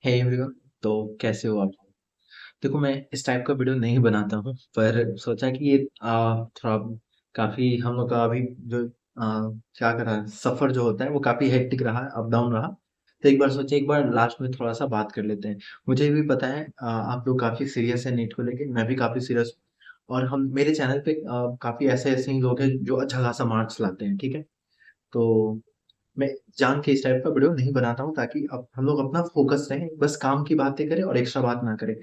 Hey everyone. तो कैसे हो आप? देखो, मैं इस टाइप का वीडियो नहीं बनाता हूँ, पर सोचा कि ये थोड़ा काफी हम लोग का अभी जो क्या कर रहा है, सफर जो होता है वो काफी हेक्टिक रहा, अप डाउन रहा। तो एक बार सोचे, एक बार लास्ट में थोड़ा सा बात कर लेते हैं। मुझे भी पता है आप लोग काफी सीरियस है नीट को लेके, मैं भी काफी सीरियस हूँ। और हम मेरे चैनल पे काफी ऐसे ऐसे ही लोग हैं जो अच्छा खासा मार्क्स लाते हैं, ठीक है। तो मैं जान के इस टाइप का वीडियो नहीं बनाता हूँ ताकि अब हम लोग अपना फोकस रहें, बस काम की बातें करें और एक्स्ट्रा बात ना करें।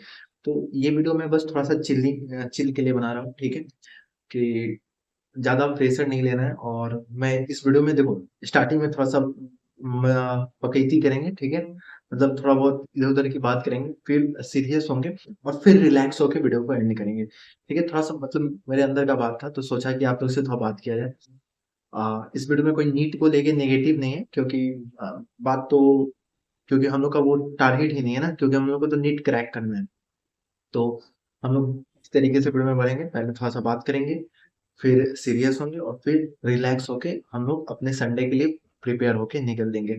तो ये वीडियो मैं बस थोड़ा सा चिल के लिए बना रहा हूँ, ठीक है। कि ज़्यादा प्रेशर नहीं लेना है। और मैं इस वीडियो में देखो, स्टार्टिंग में थोड़ा सा पकैती करेंगे, ठीक है। मतलब थोड़ा बहुत इधर उधर की बात करेंगे, फिर सीरियस होंगे और फिर रिलैक्स होकर वीडियो को एंड करेंगे, ठीक है। थोड़ा सा मतलब मेरे अंदर का बात था, तो सोचा कि आप लोग से थोड़ा बात किया जाए। इस वीडियो में कोई नीट को लेके नेगेटिव नहीं है, क्योंकि बात तो, क्योंकि हम लोग का वो टारगेट ही नहीं है ना, क्योंकि हम लोग को तो नीट क्रैक करना है। तो हम लोग इस तरीके से वीडियो में बढ़ेंगे, पहले थोड़ा सा बात करेंगे, फिर सीरियस होंगे और फिर रिलैक्स होके हम लोग अपने संडे के लिए प्रिपेयर होके निकल देंगे।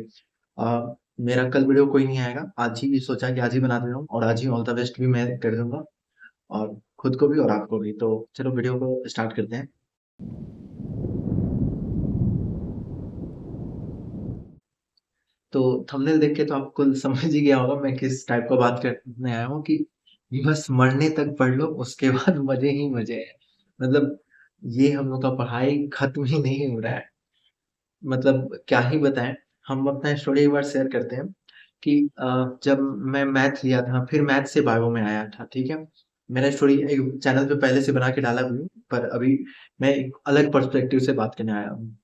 मेरा कल वीडियो कोई नहीं आएगा, आज ही सोचा कि आज ही बना दे रहा हूँ और आज ही ऑल द बेस्ट भी मैं कर दूंगा, और खुद को भी और आपको भी। तो चलो वीडियो को स्टार्ट करते हैं। तो थंबनेल देख के तो आपको समझ ही गया होगा मैं किस टाइप का बात करने आया हूँ, कि बस मरने तक पढ़ लो, उसके बाद मजे ही मजे हैं। मतलब ये हम लोग का पढ़ाई खत्म ही नहीं हो रहा है। मतलब क्या ही बताएं। हम अपना स्टोरी एक बार शेयर करते हैं कि जब मैं मैथ लिया था, फिर मैथ से बायो में आया था, ठीक है। मेरा स्टोरी एक चैनल पे पहले से बना के डाला भी हूँ, पर अभी मैं एक अलग पर्सपेक्टिव से बात करने आया हूँ।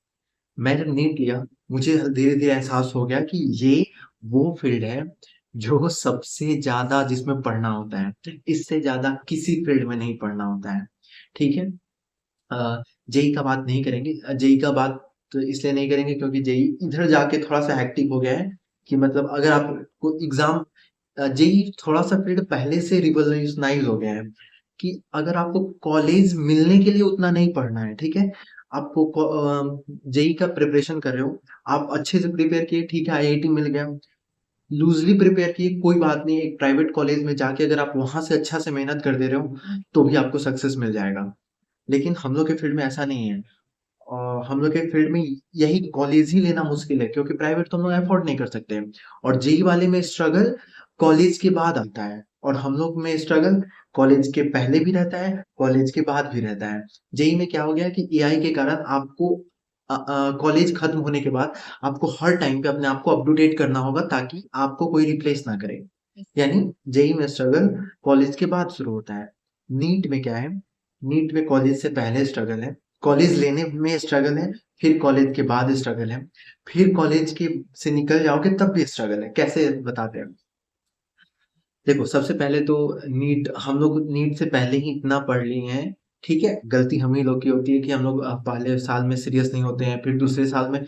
मैं जब नीट लिया, मुझे धीरे-धीरे एहसास हो गया कि ये वो फील्ड है जो सबसे ज़्यादा जिसमें पढ़ना होता है। इससे ज़्यादा किसी फील्ड में नहीं पढ़ना होता है, ठीक है। जेईई का बात नहीं करेंगे। जेईई का बात तो इसलिए नहीं करेंगे क्योंकि जेईई इधर जाके थोड़ा-सा हेक्टिक हो गया है, कि मतलब अगर आपको एग्ज़ाम जेईई थोड़ा-सा फील्ड पहले से रिवॉल्यूशनाइज़ हो गया है, कि अगर आपको कॉलेज मिलने के लिए उतना नहीं पढ़ना है, ठीक है? आपको जेईई का प्रिपरेशन कर रहे हो, आप अच्छे से प्रिपेयर किए, ठीक है, आईआईटी मिल गया। लूज़ली प्रिपेयर किए, कोई बात नहीं, एक प्राइवेट कॉलेज में जाके अगर आप वहाँ से अच्छा से मेहनत कर दे रहे हो, तो भी आपको सक्सेस मिल जाएगा। लेकिन हम लोग के फील्ड में ऐसा नहीं है। हम लोग के फील्ड में यही कॉलेज ही लेना मुश्किल है, क्योंकि प्राइवेट तो हम लोग अफोर्ड नहीं कर सकते हैं। और जेई वाले में स्ट्रगल कॉलेज के बाद आता है, और हम लोग में स्ट्रगल कॉलेज के पहले भी रहता है, कॉलेज के बाद भी रहता है। जेई में क्या हो गया कि एआई के कारण आपको कॉलेज खत्म होने के बाद आपको हर टाइम पे अपने आप को अप टू डेट करना होगा, ताकि आपको कोई रिप्लेस ना करे। यानी जेई में स्ट्रगल कॉलेज के बाद शुरू होता है। नीट में क्या है, नीट में कॉलेज से पहले स्ट्रगल है, कॉलेज लेने में स्ट्रगल है, फिर कॉलेज के बाद स्ट्रगल है, फिर कॉलेज के से निकल जाओगे तब भी स्ट्रगल है। कैसे बताते हैं? देखो, सबसे पहले तो नीट, हम लोग नीट से पहले ही इतना पढ़ लिए हैं, ठीक है। गलती हम ही लोग की होती है कि हम लोग पहले साल में सीरियस नहीं होते हैं, फिर दूसरे साल में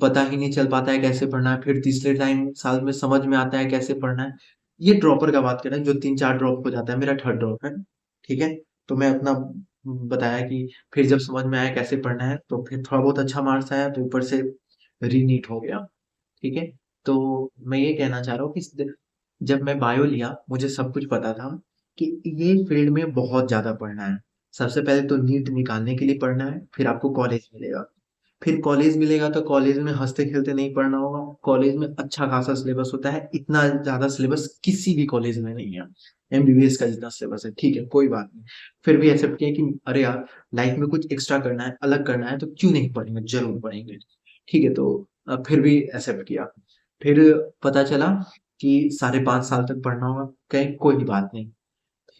पता ही नहीं चल पाता है कैसे पढ़ना है, फिर तीसरे टाइम साल में समझ में आता है कैसे पढ़ना है। ये ड्रॉपर का बात करें, जो 3-4 ड्रॉप हो जाता है, मेरा थर्ड ड्रॉप है, ठीक है। तो मैं अपना बताया कि फिर जब समझ में आया कैसे पढ़ना है, तो फिर थोड़ा बहुत अच्छा मार्क्स आया, तो ऊपर से रीनीट हो गया, ठीक है। तो मैं ये कहना चाह रहा हूँ कि जब मैं बायो लिया, मुझे सब कुछ पता था कि ये फील्ड में बहुत ज़्यादा पढ़ना है। सबसे पहले तो नीट निकालने के लिए पढ़ना है, फिर आपको कॉलेज मिलेगा। फिर कॉलेज मिलेगा तो कॉलेज में हँसते-खेलते नहीं पढ़ना होगा। कॉलेज में अच्छा खासा सिलेबस होता है, इतना ज़्यादा सिलेबस किसी भी कॉलेज में नहीं है। एमबीबीएस का जितना सिलेबस है, ठीक है, कोई बात नहीं। फिर भी एक्सेप्ट किया कि अरे यार, लाइफ में कुछ एक्स्ट्रा करना है, अलग करना है, तो क्यों नहीं पढ़ेंगे? ज़रूर पढ़ेंगे। ठीक है, तो फिर भी एक्सेप्ट किया। फिर पता चला कि साढ़े 5 साल तक पढ़ना होगा, कहीं कोई बात नहीं।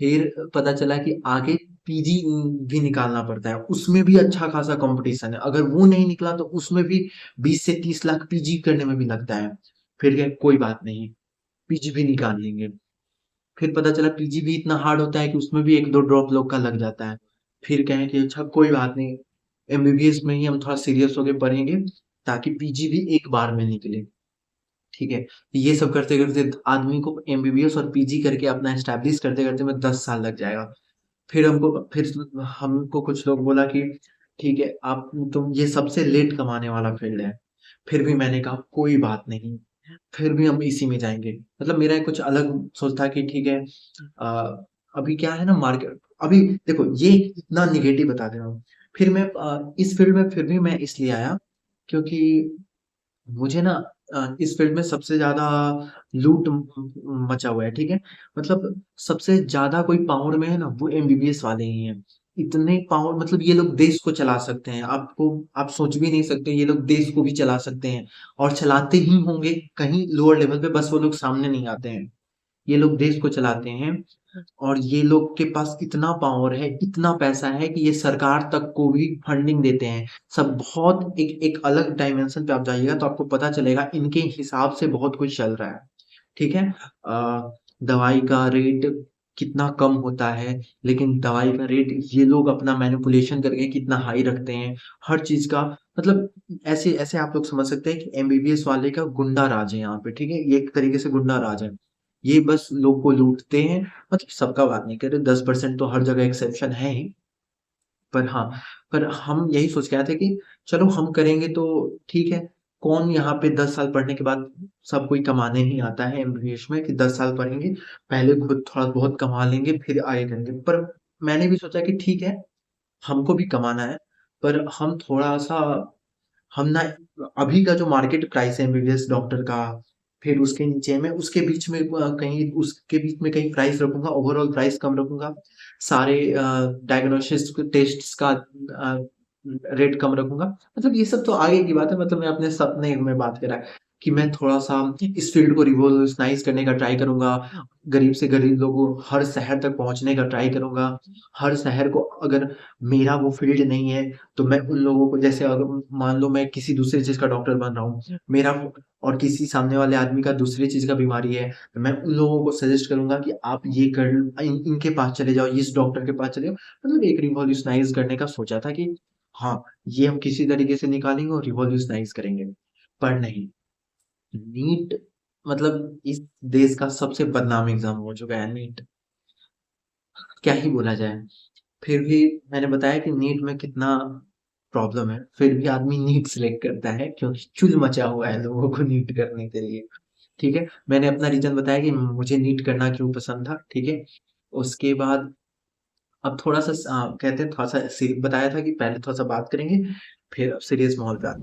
फिर पता चला कि आगे पीजी भी निकालना पड़ता है, उसमें भी अच्छा खासा कंपटीशन है। अगर वो नहीं निकला तो उसमें भी 20 से 30 लाख पीजी करने में भी लगता है। फिर क्या, कोई बात नहीं, पीजी भी निकाल लेंगे। फिर पता चला पीजी भी इतना हार्ड होता है कि उसमें भी 1-2 ड्रॉप लोग का लग जाता है। फिर कहें कि अच्छा कोई बात नहीं, एमबीबीएस में ही हम थोड़ा सीरियस होके पढ़ेंगे, ताकि पीजी भी एक बार में निकले। ठीक है? ये सब करते-करते आदमी को एमबीबीएस और पीजी करके अपना एस्टेब्लिश करते-करते में 10 साल लग जाएगा। फिर हमको कुछ लोग बोला कि ठीक है, आप तुम ये सबसे लेट कमाने वाला फील्ड है। फिर भी मैंने कहा कोई बात नहीं, फिर भी हम इसी में जाएँगे। मतलब मेरा कुछ अलग सोच था कि ठीक है अभी क्या है ना मार्केट अभी देखो ये इतना नेगेटिव बता दे रहा हूँ। फिर मैं इस फ़ील्ड में फिर भी मैं इसलिए आया क्योंकि मुझे ना इस फ़ील्ड में सबसे ज़्यादा लूट मचा हुआ है, ठीक है? मतलब सबसे ज़्यादा कोई पावर में है ना, वो एमबीबीएस वाले ही हैं। इतने पावर मतलब ये लोग देश को चला सकते हैं। आप सोच भी नहीं सकते ये लोग देश को भी चला सकते हैं और चलाते ही होंगे कहीं लोअर लेवल पे बस वो लोग सामने नहीं आते हैं। ये लोग देश को चलाते हैं और ये लोग के पास इतना पावर है, इतना पैसा है कि ये सरकार तक को भी फंडिंग देते हैं। सब बहुत एक एक अलग डायमेंशन पे आप जाइएगा तो आपको पता चलेगा इनके हिसाब से बहुत कुछ चल रहा है, ठीक है? दवाई का रेट कितना कम होता है, लेकिन दवाई का रेट ये लोग अपना मैनिपुलेशन करके कितना हाई रखते हैं। हर चीज़ का मतलब ऐसे ऐसे आप लोग समझ सकते हैं कि एमबीबीएस वाले का गुंडा राज है यहाँ पे, ठीक है? ये एक तरीके से गुंडा राज है। ये बस लोग को लूटते हैं मतलब सबका बात नहीं कर रहे 10% तो हर जगह एक्सेप्शन है ही। पर हाँ, पर हम यही सोच के आए थे कि चलो हम करेंगे तो ठीक है। कौन यहाँ पे 10 साल पढ़ने के बाद सब कोई कमाने ही आता है एमबीबीएस में कि 10 साल पढ़ेंगे, पहले खुद थोड़ा बहुत कमा लेंगे फिर आगे करेंगे। पर मैंने भी सोचा कि ठीक है, हमको भी कमाना है, पर हम थोड़ा-सा हम ना अभी का जो मार्केट प्राइस है एमबीबीएस डॉक्टर का, फिर उसके नीचे में उसके बीच में कहीं उसके बीच में कहीं प्राइस रखूँगा, ओवरऑल प्राइस कम रखूँगा। सारे डायग्नोसिस टेस्ट्स का रेट कम रखूँगा। मतलब ये सब तो आगे की बात है मतलब मैं अपने सपने में बात कर रहा है कि मैं थोड़ा-सा इस फ़ील्ड को रिवॉल्यूशनाइज़ करने का ट्राई करूँगा। गरीब से गरीब लोगों हर शहर तक पहुँचने का ट्राई करूँगा। हर शहर को अगर मेरा वो फ़ील्ड नहीं है तो मैं उन लोगों को जैसे अगर मान लो मैं किसी दूसरी चीज़ का डॉक्टर बन रहा हूँ, मेरा और किसी सामने वाले आदमी का दूसरी चीज़ का बीमारी है, तो मैं उन लोगों को सजेस्ट करूँगा कि आप ये कर इनके पास चले जाओ, इस डॉक्टर के पास चले जाओ। मतलब एक रिवॉल्यूशनाइज़ करने का सोचा था कि हाँ, ये हम किसी तरीके से निकालेंगे और रिवॉल्यूशनाइज़ करेंगे। पर नहीं, नीट मतलब इस देश का सबसे बदनाम एग्ज़ाम हो चुका है नीट, क्या ही बोला जाए। फिर भी मैंने बताया कि नीट में कितना प्रॉब्लम है, फिर भी आदमी नीट सिलेक्ट करता है क्योंकि चुल मचा हुआ है लोगों को नीट करने के लिए, ठीक है? मैंने अपना रीज़न बताया कि मुझे नीट करना क्यों पसंद था, ठीक है? उसके बाद अब थोड़ा-सा कहते हैं थोड़ा-सा बताया था कि पहले थोड़ा-सा बात करेंगे, फिर सीरियस माहौल पे आते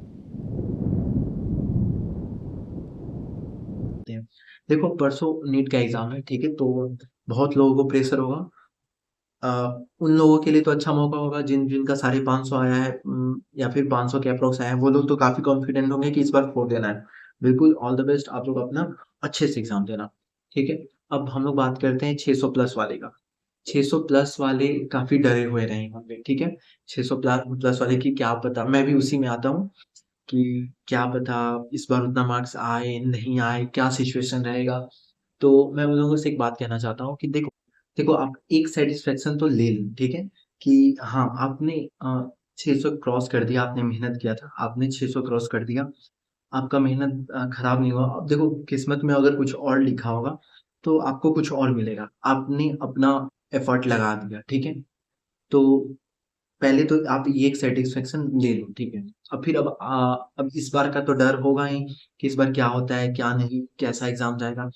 हैं। देखो परसों नीट का एग्ज़ाम है, ठीक है? तो बहुत लोगों को प्रेशर होगा अ, उन लोगों के लिए तो अच्छा मौका होगा जिनका साढ़े 500 आया है या फिर 500 के अप्रॉक्स आया है, वो लोग तो काफ़ी कॉन्फिडेंट होंगे कि इस बार 4 देना है। बिल्कुल ऑल द बेस्ट आप लोग अपना अच्छे से एग्ज़ाम देना, ठीक है? अब हम लोग बात करते हैं 600 प्लस वाले का। 600 प्लस वाले काफ़ी डरे हुए रहे होंगे, ठीक है? 600 प्लस वाले की क्या पता मैं भी उसी में आता हूँ कि क्या पता इस बार उतना मार्क्स आए, नहीं आए, क्या सिचुएशन रहेगा? तो मैं उन लोगों से एक बात कहना चाहता हूँ कि देखो देखो आप एक सैटिस्फैक्शन तो ले लो, ठीक है? कि हाँ, आपने 600 क्रॉस कर दिया, आपने मेहनत किया था, आपने 600 क्रॉस कर दिया, आपका मेहनत खराब नहीं हुआ। अब देखो किस्मत में अगर कुछ और लिखा होगा, तो आपको कुछ और मिलेगा। आपने अपना एफर्ट लगा दिया, ठीक है? तो पहले तो आप ये एक सैटिस्फैक्शन ले लो, ठीक है? अब इस बार का तो डर होगा ही कि इस बार क्या होता है, क्या नहीं, कैसा एग्ज़ाम जाएगा।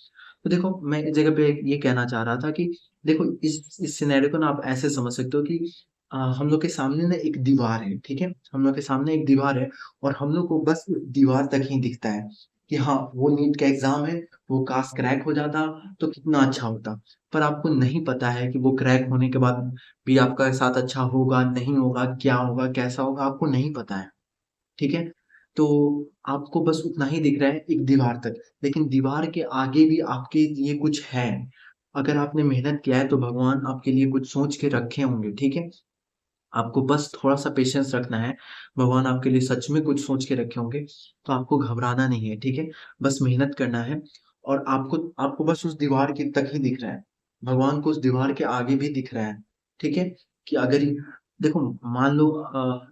तो देखो मैं इस जगह पे ये कहना चाह रहा था कि देखो इस सिनेरियो को ना आप ऐसे समझ सकते हो कि हम लोग के सामने ना एक दीवार है, ठीक है? हम लोग के सामने एक दीवार है और हम लोग को बस दीवार तक ही दिखता है कि हाँ, वो नीट का एग्ज़ाम है, वो काश क्रैक हो जाता तो कितना अच्छा होता। पर आपको नहीं पता है कि वो क्रैक होने के बाद भी आपका साथ अच्छा होगा, नहीं होगा, क्या होगा, कैसा होगा, आपको नहीं पता है, ठीक है? तो आपको बस उतना ही दिख रहा है एक दीवार तक, लेकिन दीवार के आगे भी आपके लिए कुछ है। अगर आपने मेहनत किया है तो भगवान आपके लिए कुछ सोच के रखे होंगे, ठीक है? आपको बस थोड़ा-सा पेशेंस रखना है, भगवान आपके लिए सच में कुछ सोच के रखे होंगे, तो आपको घबराना नहीं है, ठीक है? बस मेहनत करना है और आपको आपको बस उस दीवार के तक ही दिख रहा है, भगवान को उस दीवार के आगे भी दिख रहा है, ठीक है? कि अगर देखो मान लो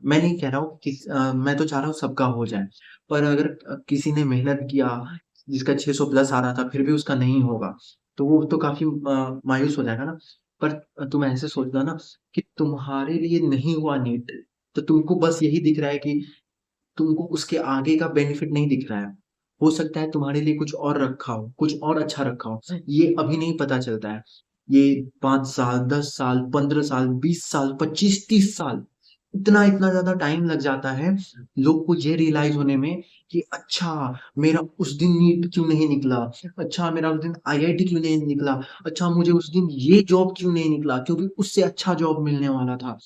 मैं नहीं कह रहा हूँ मैं तो चाह रहा हूँ सबका हो जाए, पर अगर किसी ने मेहनत किया, जिसका 600 प्लस आ रहा था, फिर भी उसका नहीं होगा, तो वो तो काफ़ी मायूस हो जाएगा ना। पर तुम ऐसे सोचना ना कि तुम्हारे लिए नहीं हुआ नीट, तो तुमको बस यही दिख रहा है कि तुमको उसके आगे का बेनिफिट नहीं दिख रहा है। हो सकता है तुम्हारे लिए कुछ और रखा हो, कुछ और अच्छा रखा हो, ये अभी नहीं पता चलता है। ये 5 साल, 10 साल, 15 साल, 20 साल, 25, 30 साल, इतना-इतना ज़्यादा टाइम लग जाता है लोग को ये रियलाइज़ होने में कि अच्छा मेरा उस दिन नीट क्यों नहीं निकला? अच्छा मेरा उस दिन आईआईटी क्यों नहीं निकला? अच्छा मुझे उस दिन ये जॉब क्यों नहीं निकला? क्योंकि उससे अच्छा जॉब मिलने वाला था।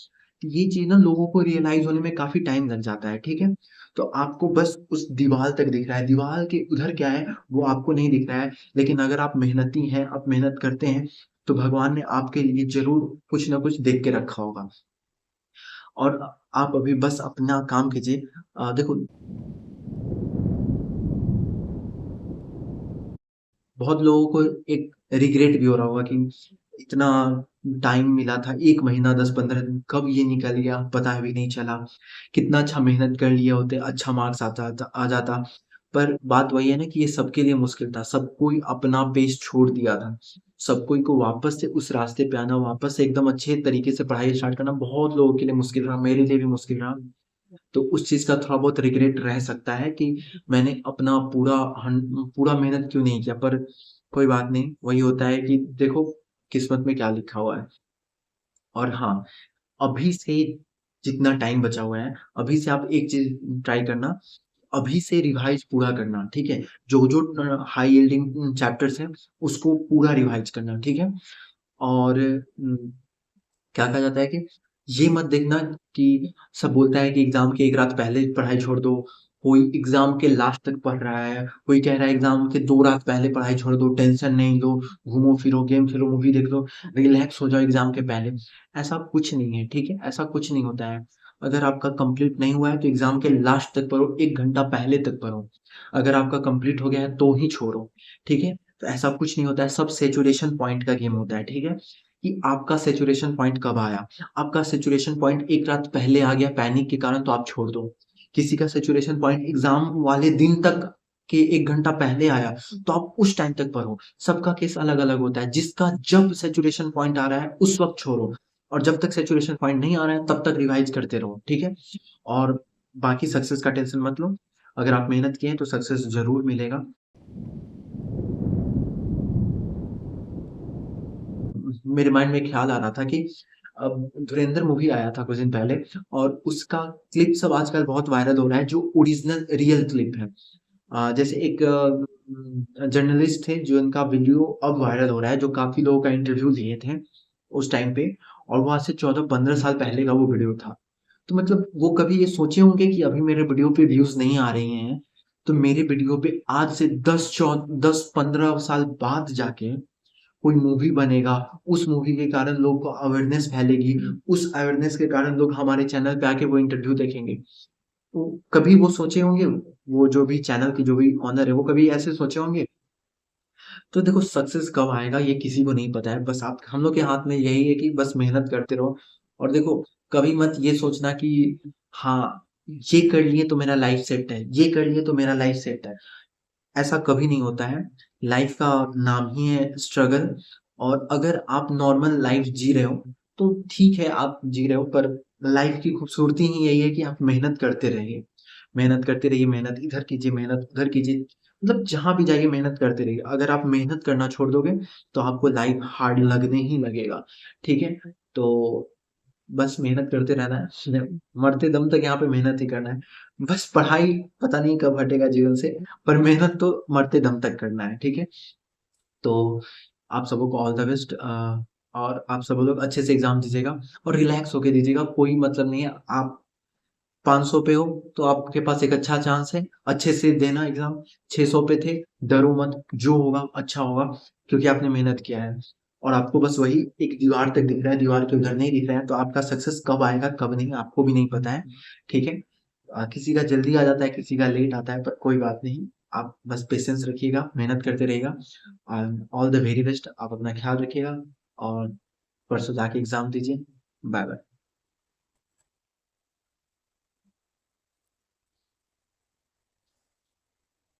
ये चीज़ ना लोगों को रियलाइज़ होने में काफ़ी टाइम लग जाता है, ठीक है? तो आपको बस उस दीवाल तक दिख रहा है, दीवाल के उधर क्या है वो आपको नहीं दिख रहा है। लेकिन अगर आप मेहनती हैं, आप मेहनत करते हैं, तो भगवान ने आपके लिए ज़रूर कुछ न कुछ देख के रखा होगा। और आप अभी बस अपना काम कीजिए। देखो बहुत लोगों को एक रिग्रेट भी हो रहा होगा कि इतना टाइम मिला था 1 महीना 10-15 दिन कब ये निकल गया पता भी नहीं चला। कितना अच्छा मेहनत कर लिए होते, अच्छा मार्क्स आ जाता। पर बात वही है ना कि ये सबके लिए मुश्किल था। सब कोई अपना पेस छोड़ दिया था। सब कोई को वापस से उस रास्ते पे आना, वापस से एकदम अच्छे तरीके से पढ़ाई स्टार्ट करना बहुत लोगों के लिए मुश्किल रहा, मेरे लिए भी मुश्किल रहा। तो उस चीज़ का थोड़ा बहुत रिग्रेट रह सकता है कि मैंने अपना पूरा मेहनत क्यों नहीं किया। पर कोई बात नहीं, वही होता है कि देखो किस्मत में क्या लिखा हुआ है। और हाँ, अभी से जितना टाइम बचा हुआ है, अभी से आप एक चीज़ ट्राई करना, अभी से रिवाइज़ पूरा करना, ठीक है? जो-जो हाई यील्डिंग चैप्टर्स हैं, उसको पूरा रिवाइज़ करना, ठीक है? और क्या कहा जाता है कि ये मत देखना कि सब बोलता है कि एग्ज़ाम के 1 रात पहले पढ़ाई छोड़ दो, कोई एग्ज़ाम के लास्ट तक पढ़ रहा है, कोई कह रहा है एग्ज़ाम के 2 रात पहले पढ़ाई छोड़ दो, टेंशन नहीं लो, घूमो-फिरो, गेम खेलो, मूवी देख लो, रिलैक्स हो जाओ एग्ज़ाम के पहले। ऐसा कुछ नहीं है, ठीक है? ऐसा कुछ नहीं होता है। अगर आपका कंप्लीट नहीं हुआ है तो एग्ज़ाम के लास्ट तक पढ़ो, 1 घंटा पहले तक पढ़ो। अगर आपका कंप्लीट हो गया है तो ही छोड़ो, ठीक है? तो ऐसा कुछ नहीं होता है, सब सैचुरेशन पॉइंट का गेम होता है, ठीक है? कि आपका सैचुरेशन पॉइंट कब आया? आपका सैचुरेशन पॉइंट 1 रात पहले आ गया पैनिक के कारण तो आप छोड़ दो। किसी का सैचुरेशन पॉइंट एग्ज़ाम वाले दिन तक के 1 घंटा पहले आया, तो आप उस टाइम तक पढ़ो। सबका केस अलग-अलग होता है। जिसका जब सैचुरेशन पॉइंट आ रहा है, उस वक़्त छोड़ो और जब तक सैचुरेशन पॉइंट नहीं आ रहा है, तब तक रिवाइज़ करते रहो, ठीक है? और बाकी सक्सेस का टेंशन मत लो। अगर आप मेहनत किए हैं, तो सक्सेस ज़रूर मिलेगा। मेरे माइंड में एक ख्याल आ रहा था कि धुरंधर मूवी आया था कुछ दिन पहले और उसका क्लिप सब आजकल बहुत वायरल हो रहा है जो ओरिजिनल रियल क्लिप है। जैसे एक जर्नलिस्ट थे जो उनका वीडियो अब वायरल हो रहा है जो काफ़ी लोगों का इंटरव्यू लिए थे उस टाइम पे और वो आज से 14-15 साल पहले का वो वीडियो था। तो मतलब वो कभी ये सोचे होंगे कि अभी मेरे वीडियो पे व्यूज़ नहीं आ रहे हैं, तो मेरे वीडियो पे आज से 10-15 साल बाद जाके कोई मूवी बनेगा, उस मूवी के कारण लोगों को अवेयरनेस फैलेगी, उस अवेयरनेस के कारण लोग हमारे चैनल पे आके वो इंटरव्यू देखेंगे। तो कभी वो सोचे होंगे, वो जो भी चैनल के जो भी ओनर है, वो कभी ऐसे सोचे होंगे? तो देखो सक्सेस कब आएगा ये किसी को नहीं पता है, बस आप हम लोग के हाथ में यही है कि बस मेहनत करते रहो और देखो कभी मत ये सोचना कि हाँ, ये कर लिए तो मेरा लाइफ सेट है, ये कर लिए तो मेरा लाइफ सेट है। ऐसा कभी नहीं होता है। लाइफ का नाम ही है स्ट्रगल और अगर आप नॉर्मल लाइफ जी रहे हो, तो ठीक है आप जी रहे हो पर लाइफ की खूबसूरती ही यही है कि आप मेहनत करते रहिए। मेहनत करते रहिए, मेहनत इधर कीजिए, मेहनत उधर कीजिए। मतलब जहाँ भी जाइए मेहनत करते रहिए। अगर आप मेहनत करना छोड़ दोगे, तो आपको लाइफ हार्ड लगने ही लगेगा। ठीक है? तो बस मेहनत करते रहना है। मरते दम तक यहाँ पे मेहनत ही करना है। बस पढ़ाई पता नहीं कब हटेगा जीवन से, पर मेहनत तो मरते दम तक करना है, ठीक है? तो आप सबों को ऑल द बेस्ट और आप सब लोग अच्छे से एग्ज़ाम दीजिएगा और रिलैक्स होके दीजिएगा, कोई मतलब नहीं है। आप 500 पे हो, तो आपके पास एक अच्छा चांस है, अच्छे से देना एग्ज़ाम। 600 पे थे, डरो मत, जो होगा अच्छा होगा, क्योंकि आपने मेहनत किया है। और आपको बस वही एक दीवार तक दिख रहा है, दीवार के उधर नहीं दिख रहा है, तो आपका सक्सेस कब आएगा, कब नहीं, आपको भी नहीं पता है, ठीक है? किसी का जल्दी आ जाता है, किसी का लेट आता है, पर कोई बात नहीं। आप बस पेशेंस रखिएगा, मेहनत करते रहिएगा ऑल द वेरी बेस्ट। आप अपना ख़्याल रखिएगा और परसों जाके एग्ज़ाम दीजिए। बाय-बाय।